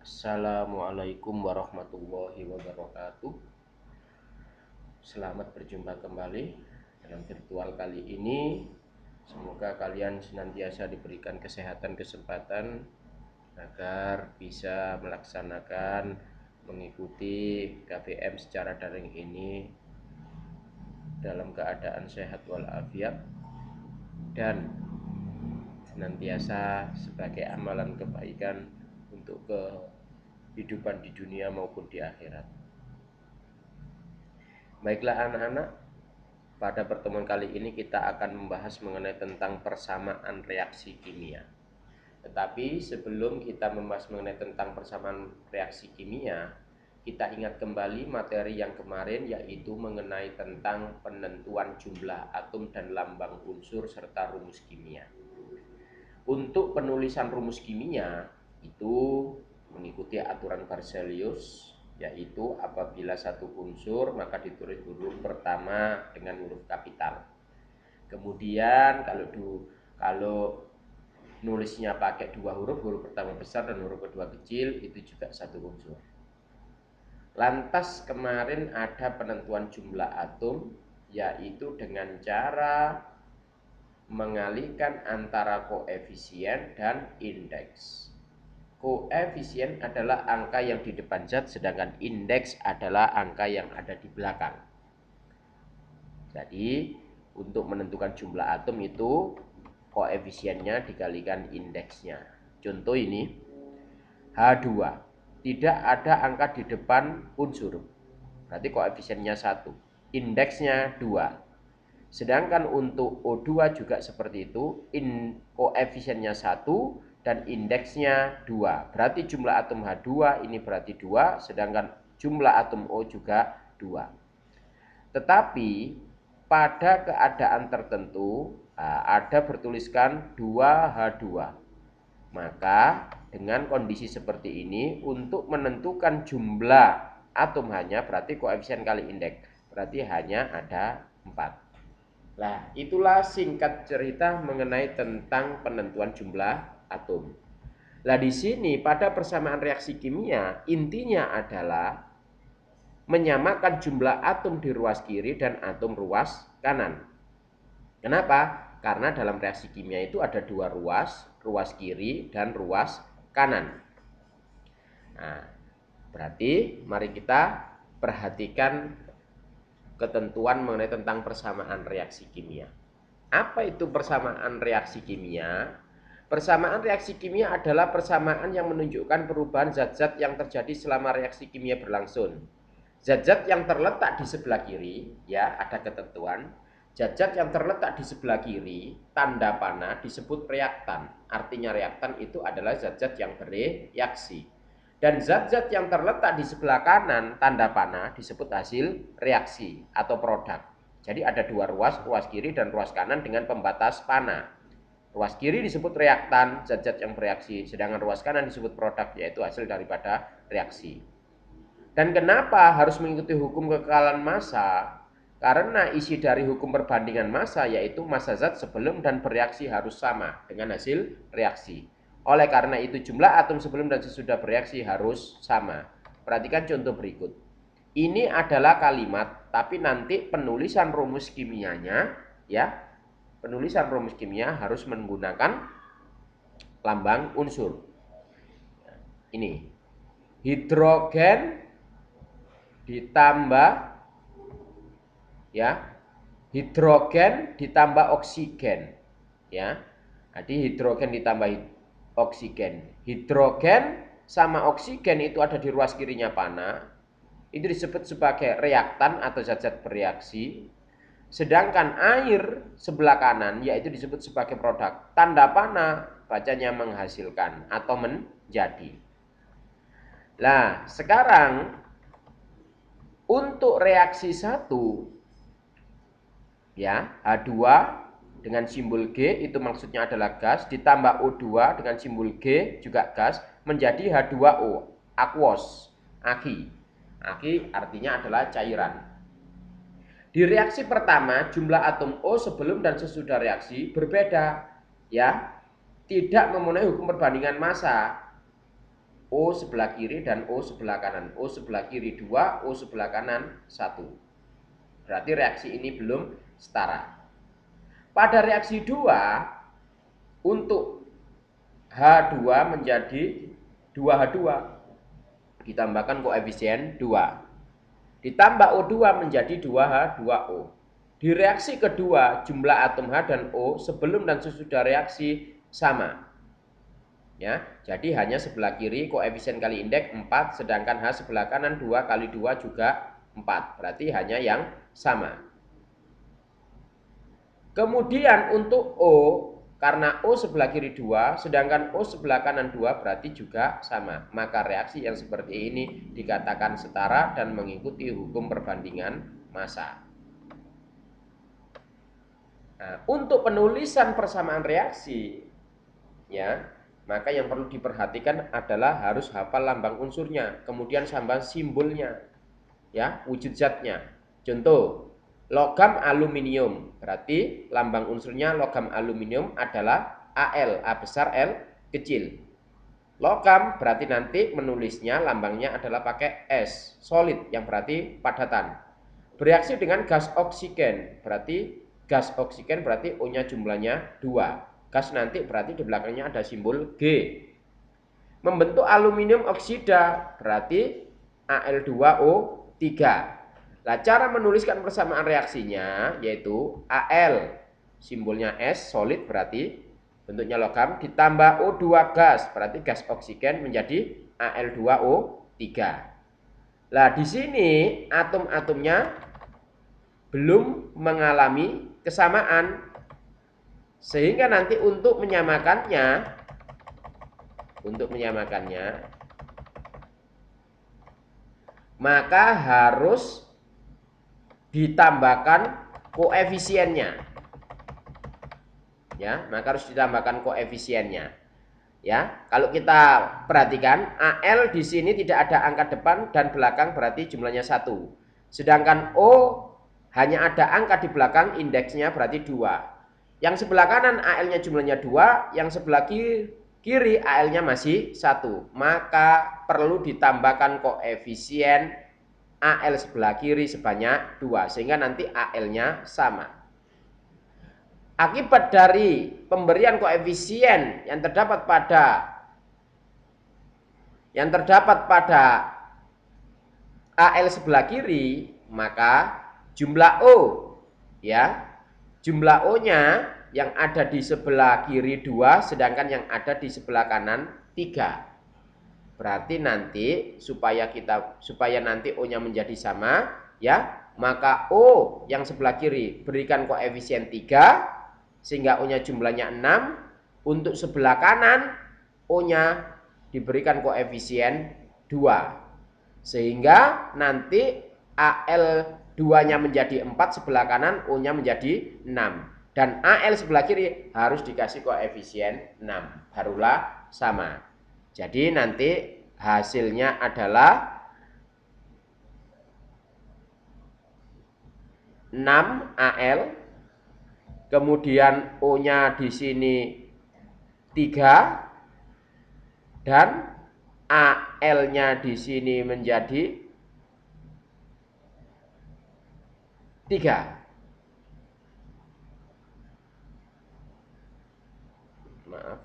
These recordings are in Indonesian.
Assalamualaikum warahmatullahi wabarakatuh. Selamat berjumpa kembali dalam virtual kali ini. Semoga kalian senantiasa diberikan kesehatan, kesempatan agar bisa melaksanakan mengikuti KVM secara daring ini dalam keadaan sehat walafiat dan senantiasa sebagai amalan kebaikan untuk kehidupan di dunia maupun di akhirat. Baiklah anak-anak, pada pertemuan kali ini kita akan membahas mengenai tentang persamaan reaksi kimia. Tetapi sebelum kita membahas mengenai tentang persamaan reaksi kimia, kita ingat kembali materi yang kemarin, yaitu mengenai tentang penentuan jumlah atom dan lambang unsur serta rumus kimia. Untuk penulisan rumus kimia itu mengikuti aturan Berzelius, yaitu apabila satu unsur maka ditulis huruf pertama dengan huruf kapital. Kemudian kalau nulisnya pakai dua huruf, huruf pertama besar dan huruf kedua kecil, itu juga satu unsur. Lantas kemarin ada penentuan jumlah atom, yaitu dengan cara mengalihkan antara koefisien dan indeks. Koefisien adalah angka yang di depan zat, sedangkan indeks adalah angka yang ada di belakang. Jadi untuk menentukan jumlah atom itu koefisiennya dikalikan indeksnya. Contoh ini H2, tidak ada angka di depan unsur, berarti koefisiennya 1, indeksnya 2. Sedangkan untuk O2 juga seperti itu, koefisiennya 1 dan indeksnya 2. Berarti jumlah atom H2 ini berarti 2, sedangkan jumlah atom O juga 2. Tetapi pada keadaan tertentu ada bertuliskan 2H2. Maka dengan kondisi seperti ini, untuk menentukan jumlah atom hanya berarti koefisien kali indeks, berarti hanya ada 4. Nah, itulah singkat cerita mengenai tentang penentuan jumlah atom. Nah, di sini pada persamaan reaksi kimia, intinya adalah menyamakan jumlah atom di ruas kiri dan atom ruas kanan. Kenapa? Karena dalam reaksi kimia itu ada dua ruas, ruas kiri dan ruas kanan. Nah, berarti mari kita perhatikan ketentuan mengenai tentang persamaan reaksi kimia. Apa itu persamaan reaksi kimia? Persamaan reaksi kimia adalah persamaan yang menunjukkan perubahan zat-zat yang terjadi selama reaksi kimia berlangsung. Zat-zat yang terletak di sebelah kiri, ya ada ketentuan. Zat-zat yang terletak di sebelah kiri, tanda panah disebut reaktan. Artinya reaktan itu adalah zat-zat yang bereaksi. Dan zat-zat yang terletak di sebelah kanan, tanda panah, disebut hasil reaksi atau produk. Jadi ada dua ruas, ruas kiri dan ruas kanan dengan pembatas panah. Ruas kiri disebut reaktan, zat-zat yang bereaksi, sedangkan ruas kanan disebut produk, yaitu hasil daripada reaksi. Dan kenapa harus mengikuti hukum kekekalan massa? Karena isi dari hukum perbandingan massa, yaitu massa zat sebelum dan bereaksi harus sama dengan hasil reaksi. Oleh karena itu jumlah atom sebelum dan sesudah bereaksi harus sama. Perhatikan contoh berikut. Ini adalah kalimat, tapi nanti penulisan rumus kimianya, ya, penulisan rumus kimia harus menggunakan lambang unsur. Ini hidrogen ditambah, ya, hidrogen ditambah oksigen, ya. Jadi hidrogen ditambah oksigen. Hidrogen sama oksigen itu ada di ruas kirinya panah. Itu disebut sebagai reaktan atau zat-zat bereaksi. Sedangkan air sebelah kanan yaitu disebut sebagai produk. Tanda panah bacanya menghasilkan atau menjadi. Nah, sekarang untuk reaksi 1, ya, H2 dengan simbol G itu maksudnya adalah gas, ditambah O2 dengan simbol G juga gas, menjadi H2O, aquos, aki. Aki artinya adalah cairan. Di reaksi pertama, jumlah atom O sebelum dan sesudah reaksi berbeda, ya, tidak memenuhi hukum perbandingan massa. O sebelah kiri dan O sebelah kanan. O sebelah kiri 2, O sebelah kanan 1. Berarti reaksi ini belum setara. Pada reaksi 2, untuk H2 menjadi 2H2, ditambahkan koefisien 2. Ditambah O2 menjadi 2H2O. Di reaksi kedua, jumlah atom H dan O sebelum dan sesudah reaksi sama. Ya, jadi hanya sebelah kiri koefisien kali indeks 4, sedangkan H sebelah kanan 2 kali 2 juga 4. Berarti hanya yang sama. Kemudian untuk O, karena O sebelah kiri 2, sedangkan O sebelah kanan 2 berarti juga sama. Maka reaksi yang seperti ini dikatakan setara dan mengikuti hukum perbandingan massa. Nah, untuk penulisan persamaan reaksi, ya, maka yang perlu diperhatikan adalah harus hafal lambang unsurnya, kemudian sama simbolnya, ya, wujud zatnya. Contoh, logam aluminium, berarti lambang unsurnya logam aluminium adalah Al, A besar, L kecil. Logam berarti nanti menulisnya lambangnya adalah pakai S, solid, yang berarti padatan. Bereaksi dengan gas oksigen, berarti gas oksigen berarti O-nya jumlahnya 2. Gas nanti berarti di belakangnya ada simbol G. Membentuk aluminium oksida, berarti Al2O3. Nah, cara menuliskan persamaan reaksinya yaitu Al, simbolnya S, solid berarti bentuknya logam, ditambah O2 gas, berarti gas oksigen menjadi Al2O3. Nah, di sini atom-atomnya belum mengalami kesamaan, sehingga nanti untuk menyamakannya maka harus ditambahkan koefisiennya, ya, maka harus ditambahkan koefisiennya, ya. Kalau kita perhatikan Al di sini tidak ada angka depan dan belakang, berarti jumlahnya 1, sedangkan O hanya ada angka di belakang, indeksnya berarti 2. Yang sebelah kanan Al-nya jumlahnya 2, yang sebelah kiri Al-nya masih 1. Maka perlu ditambahkan koefisien Al sebelah kiri sebanyak 2, sehingga nanti Al-nya sama. Akibat dari pemberian koefisien yang terdapat pada Al sebelah kiri, maka jumlah O, ya, jumlah O-nya yang ada di sebelah kiri 2, sedangkan yang ada di sebelah kanan 3. Berarti nanti supaya nanti O-nya menjadi sama, ya, maka O yang sebelah kiri berikan koefisien 3 sehingga O-nya jumlahnya 6. Untuk sebelah kanan O-nya diberikan koefisien 2 sehingga nanti Al2-nya menjadi 4, sebelah kanan O-nya menjadi 6. Dan Al sebelah kiri harus dikasih koefisien 6, barulah sama. Jadi nanti hasilnya adalah 6 Al, kemudian O-nya di sini 3, dan Al-nya di sini menjadi 3. Maaf,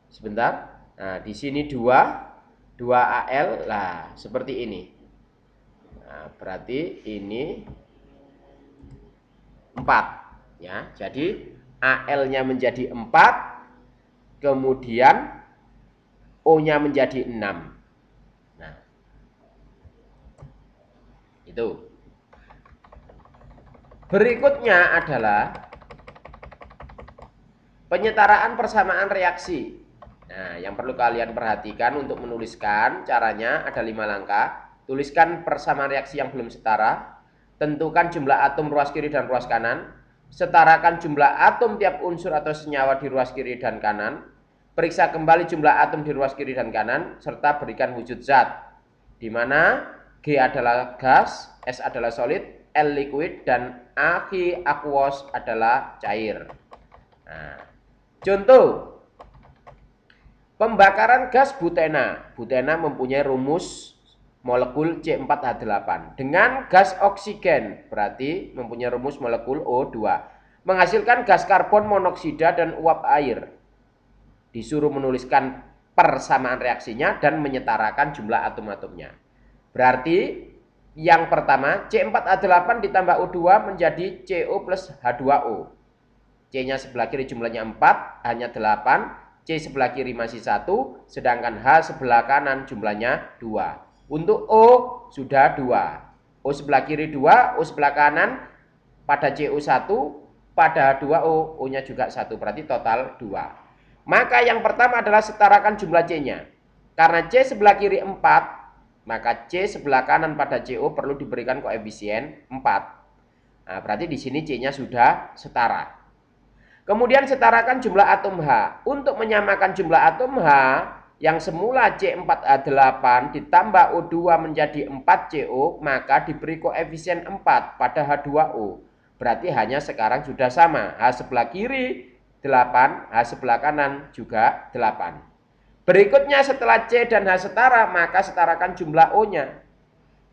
sebentar. Nah, di sini 2 Al, lah seperti ini. Nah, berarti ini 4, ya. Jadi Al-nya menjadi 4, kemudian O-nya menjadi 6. Nah, itu. Berikutnya adalah penyetaraan persamaan reaksi. Nah, yang perlu kalian perhatikan untuk menuliskan caranya ada 5 langkah. Tuliskan persamaan reaksi yang belum setara. Tentukan jumlah atom ruas kiri dan ruas kanan. Setarakan jumlah atom tiap unsur atau senyawa di ruas kiri dan kanan. Periksa kembali jumlah atom di ruas kiri dan kanan, serta berikan wujud zat, di mana G adalah gas, S adalah solid, L liquid, dan AgI aqueous adalah cair. Nah, contoh Pembakaran gas butena. Butena mempunyai rumus molekul C4H8 dengan gas oksigen, berarti mempunyai rumus molekul O2, menghasilkan gas karbon monoksida dan uap air. Disuruh menuliskan persamaan reaksinya dan menyetarakan jumlah atom-atomnya. Berarti yang pertama C4H8 ditambah O2 menjadi CO plus H2O. C-nya sebelah kiri jumlahnya 4, hanya 8. C sebelah kiri masih 1, sedangkan H sebelah kanan jumlahnya 2. Untuk O sudah 2. O sebelah kiri 2, O sebelah kanan pada CO 1, pada H2O, O-nya juga 1, berarti total 2. Maka yang pertama adalah setarakan jumlah C-nya. Karena C sebelah kiri 4, maka C sebelah kanan pada CO perlu diberikan koefisien 4. Nah, berarti di sini C-nya sudah setara. Kemudian setarakan jumlah atom H. Untuk menyamakan jumlah atom H yang semula C4H8 ditambah O2 menjadi 4CO, maka diberi koefisien 4 pada H2O. Berarti hanya sekarang sudah sama. H sebelah kiri 8, H sebelah kanan juga 8. Berikutnya setelah C dan H setara, maka setarakan jumlah O-nya.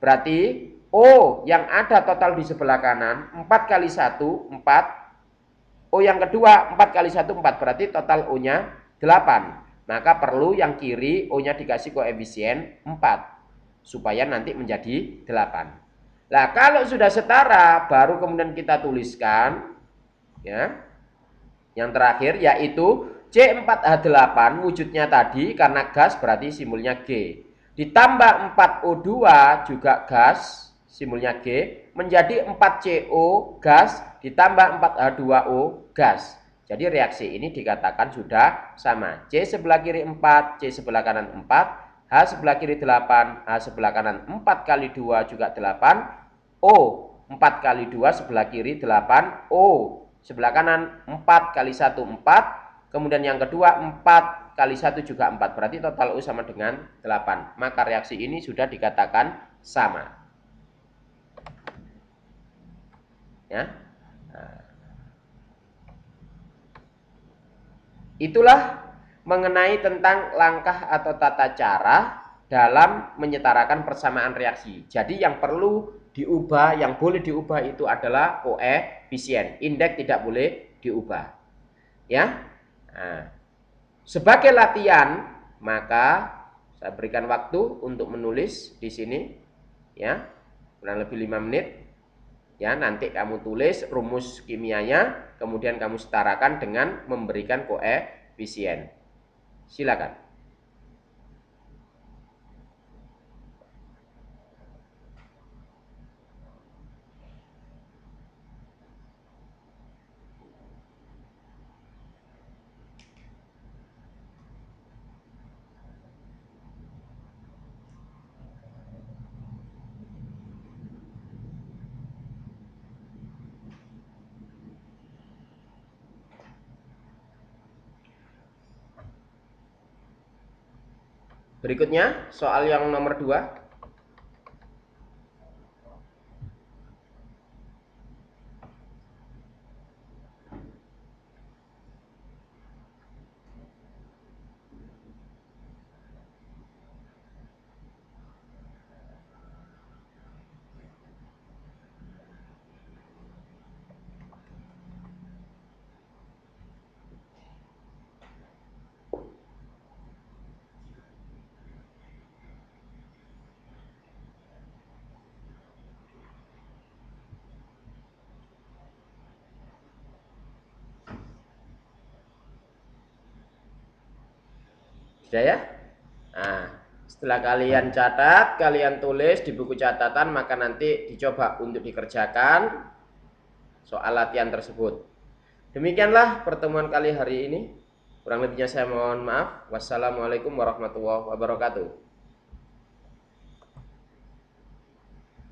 Berarti O yang ada total di sebelah kanan 4 kali 1, 4. O yang kedua 4 kali 1, 4. Berarti total O-nya 8. Maka perlu yang kiri O-nya dikasih koefisien 4. Supaya nanti menjadi 8. Nah, kalau sudah setara, baru kemudian kita tuliskan, ya, yang terakhir yaitu C4H8 wujudnya tadi karena gas berarti simbolnya G. Ditambah 4O2 juga gas, simbolnya G, menjadi 4CO gas ditambah 4H2O gas. Jadi reaksi ini dikatakan sudah sama. C sebelah kiri 4, C sebelah kanan 4, H sebelah kiri 8, H sebelah kanan 4 kali 2 juga 8, O 4 kali 2 sebelah kiri 8, O sebelah kanan 4 kali 1, 4, kemudian yang kedua 4 kali 1 juga 4, berarti total O sama dengan 8. Maka reaksi ini sudah dikatakan sama. Ya. Nah, itulah mengenai tentang langkah atau tata cara dalam menyetarakan persamaan reaksi. Jadi yang perlu diubah, yang boleh diubah itu adalah koefisien. Indeks tidak boleh diubah. Ya. Nah, sebagai latihan, maka saya berikan waktu untuk menulis di sini, ya, kurang lebih 5 menit. Ya, nanti kamu tulis rumus kimianya, kemudian kamu setarakan dengan memberikan koefisien. Silakan. Berikutnya, soal yang nomor 2. Sudah ya? Nah, setelah kalian catat, kalian tulis di buku catatan, maka nanti dicoba untuk dikerjakan soal latihan tersebut. Demikianlah pertemuan kali hari ini. Kurang lebihnya saya mohon maaf. Wassalamualaikum warahmatullahi wabarakatuh.